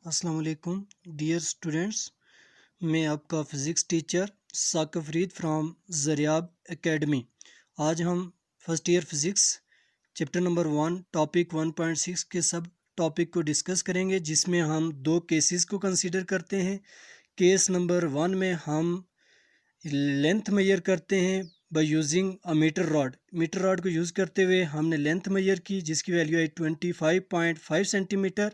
अस्सलाम वालेकुम dear students. मैं आपका physics teacher Saqib Farid from Zariyab academy. आज हम first year physics chapter number 1 topic 1.6 के सब टॉपिक को डिस्कस करेंगे, जिसमें हम दो केसेस को कंसीडर करते हैं। केस नंबर 1 में हम लेंथ मेजर करते हैं by using a metre rod को यूज़ करते हुए हमने लेंथ मेजर की, जिसकी वैल्यू आई 25.5 सेंटीमीटर।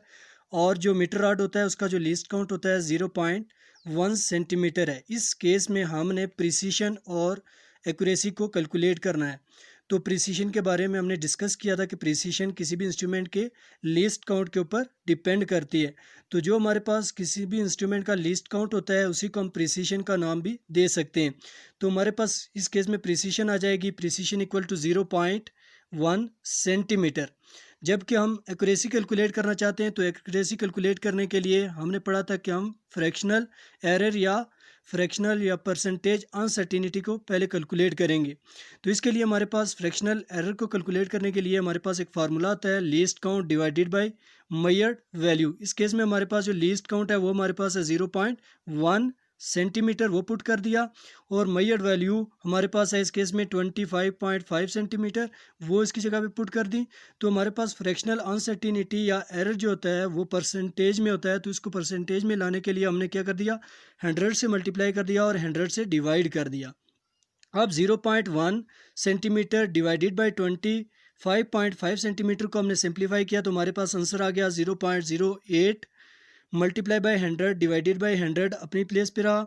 और जो मीटर रॉड होता है उसका जो लीस्ट काउंट होता है 0.1 सेंटीमीटर है। इस केस में हमने प्रिसीशन और एक्यूरेसी को कैलकुलेट करना है। तो प्रिसीशन के बारे में हमने डिस्कस किया था कि प्रिसीशन किसी भी इंस्ट्रूमेंट के लीस्ट काउंट के ऊपर डिपेंड करती है। तो जो हमारे पास किसी भी इंस्ट्रूमेंट का लीस्ट काउंट होता है उसी को हम प्रिसीशन का नाम भी दे सकते हैं। तो हमारे पास इस केस में प्रिसीशन आ जाएगी, प्रिसीशन इक्वल टू 0.1 सेंटीमीटर। जबकि हम एक्यूरेसी कैलकुलेट करना चाहते हैं, तो एक्यूरेसी कैलकुलेट करने के लिए हमने पढ़ा था कि हम फ्रैक्शनल या परसेंटेज अनसर्टिनिटी को पहले कैलकुलेट करेंगे। तो इसके लिए हमारे पास फ्रैक्शनल एरर को कैलकुलेट करने के लिए हमारे पास एक फार्मूला आता है, least count divided by measured value. इस केस में हमारे पास जो लीस्ट काउंट है वो हमारे पास है 0.1 सेंटीमीटर, वो पुट कर दिया। और मेजर्ड वैल्यू हमारे पास है इस केस में 25.5 सेंटीमीटर, वो इसकी जगह पे पुट कर दी। तो हमारे पास फ्रैक्शनल अनसर्टिनिटी या एरर जो होता है वो परसेंटेज में होता है, तो इसको परसेंटेज में लाने के लिए हमने क्या कर दिया, 100 से मल्टीप्लाई कर दिया और 100 से डिवाइड कर दिया। अब 0.1 सेंटीमीटर डिवाइडेड बाई 25.5 सेंटीमीटर को हमने सिंप्लीफाई किया, तो हमारे पास आंसर आ गया 0.08 मल्टीप्लाई बाई 100 डिवाइडेड बाई 100 अपनी प्लेस पे रहा।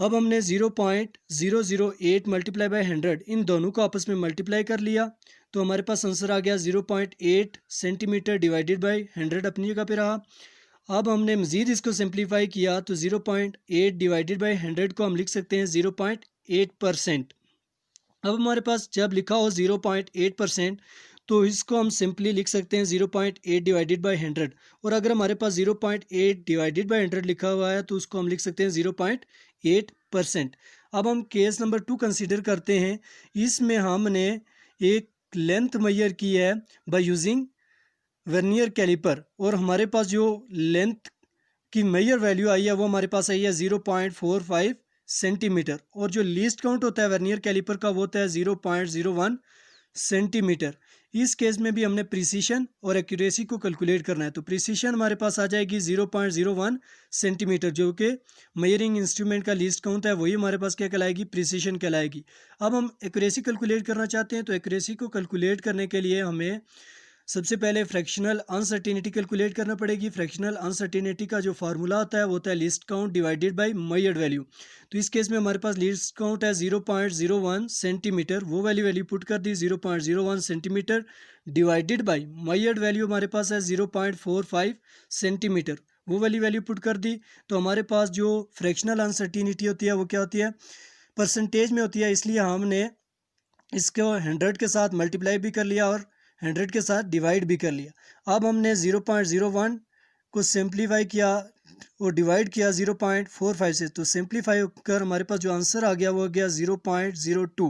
अब हमने 0.008 मल्टीप्लाई बाई 100 इन दोनों को आपस में मल्टीप्लाई कर लिया, तो हमारे पास आंसर आ गया 0.8 सेंटीमीटर डिवाइडेड बाई 100 अपनी जगह पे रहा। अब हमने मज़ीद इसको सिंप्लीफाई किया, तो 0.8 डिवाइडेड बाई 100 को हम लिख सकते हैं 0.8%। अब हमारे पास जब लिखा हो 0.8%, तो इसको हम सिंपली लिख सकते हैं 0.8 डिवाइडेड बाई 100। और अगर हमारे पास 0.8 डिवाइडेड बाई 100 लिखा हुआ है तो उसको हम लिख सकते हैं 0.8%। अब हम केस नंबर 2 कंसीडर करते हैं। इसमें हमने एक लेंथ मेजर की है बाय यूजिंग वर्नियर कैलिपर, और हमारे पास जो लेंथ की मेजर वैल्यू आई है वो हमारे पास आई है 0.45 सेंटीमीटर। और जो लीस्ट काउंट होता है वर्नियर कैलिपर का वो होता है 0.01 सेंटीमीटर। इस केस में भी हमने प्रिसीशन और एक्यूरेसी को कैलकुलेट करना है, तो प्रिसीशन हमारे पास आ जाएगी 0.01 सेंटीमीटर, जो कि मेजरिंग इंस्ट्रूमेंट का लीस्ट काउंट है, वही हमारे पास क्या कहलाएगी, प्रिसीशन कहलाएगी। अब हम एक्यूरेसी कैलकुलेट करना चाहते हैं, तो एक्यूरेसी को कैलकुलेट करने के लिए हमें सबसे पहले फ्रैक्शनल अनसर्टिनिटी कैलकुलेट करना पड़ेगी। फ्रैक्शनल अनसर्टिनिटी का जो फार्मूला होता है वो होता है least count divided by measured value. तो इस केस में हमारे पास लीस्ट काउंट है 0.01 सेंटीमीटर, वो वैल्यू पुट कर दी 0.01 centimetre divided by measured value हमारे पास है 0.45 सेंटीमीटर, वो वैल्यू पुट कर दी। तो हमारे पास जो फ्रैक्शनल अनसर्टिनिटी होती है वो क्या होती है, परसेंटेज में होती है, इसलिए हमने इसको 100 के साथ मल्टीप्लाई भी कर लिया और 100 के साथ डिवाइड भी कर लिया। अब हमने 0.01 को सिंप्लीफाई किया और डिवाइड किया 0.45 से, तो सिंप्लीफाई कर हमारे पास जो आंसर आ गया वो आ गया 0.02।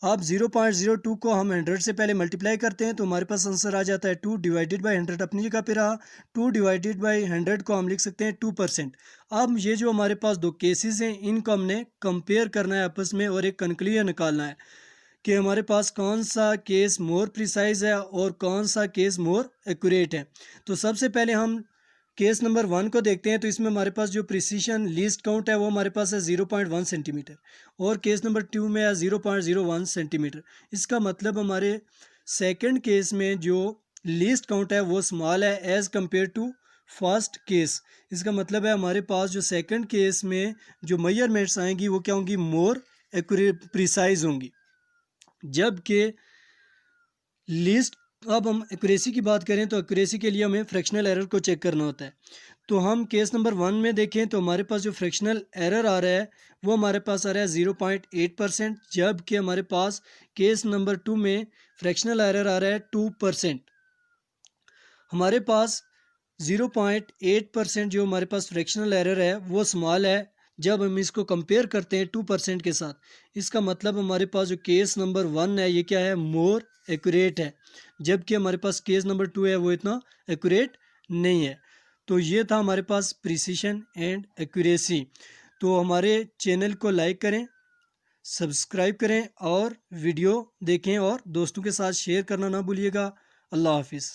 अब 0.02 को हम 100 से पहले मल्टीप्लाई करते हैं, तो हमारे पास आंसर आ जाता है 2 डिवाइडेड बाई 100 अपनी जगह पे रहा। 2 डिवाइडेड बाई 100 को हम लिख सकते हैं 2%। अब ये जो हमारे पास दो केसेस हैं इनको हमने कंपेयर करना है आपस में और एक कंक्लूजन निकालना है कि हमारे पास कौन सा केस मोर प्रिसाइज है और कौन सा केस मोर एक्यूरेट है। तो सबसे पहले हम केस नंबर 1 को देखते हैं। तो इसमें हमारे पास जो प्रिसीशन लीस्ट काउंट है वो हमारे पास है 0.1 सेंटीमीटर, और केस नंबर 2 में है 0.01 सेंटीमीटर। इसका मतलब हमारे सेकंड केस में जो लीस्ट काउंट है वो स्मॉल है as compare to first case. इसका मतलब है हमारे पास जो सेकंड केस में जो मेजरमेंट्स आएंगी वो क्या होंगी, मोर एक्यूरेट प्रिसाइज होंगी, जबकि लीस्ट। अब हम एक्यूरेसी की बात करें तो एक्यूरेसी के लिए हमें फ्रैक्शनल एरर को चेक करना होता है। तो हम केस नंबर 1 में देखें तो हमारे पास जो फ्रैक्शनल एरर आ रहा है वो हमारे पास आ रहा है 0.8%, जबकि हमारे पास केस नंबर 2 में फ्रैक्शनल एरर आ रहा है 2%। हमारे पास 0.8% जो हमारे पास फ्रैक्शनल एरर है वो स्मॉल है जब हम इसको कंपेयर करते हैं 2% के साथ। इसका मतलब हमारे पास जो केस नंबर 1 है ये क्या है, मोर एक्यूरेट है, जबकि हमारे पास केस नंबर 2 है वो इतना एक्यूरेट नहीं है। तो ये था हमारे पास प्रिसीशन एंड एक्यूरेसी। तो हमारे चैनल को लाइक करें, सब्सक्राइब करें और वीडियो देखें और दोस्तों के साथ शेयर करना ना भूलिएगा। अल्लाह हाफिज़।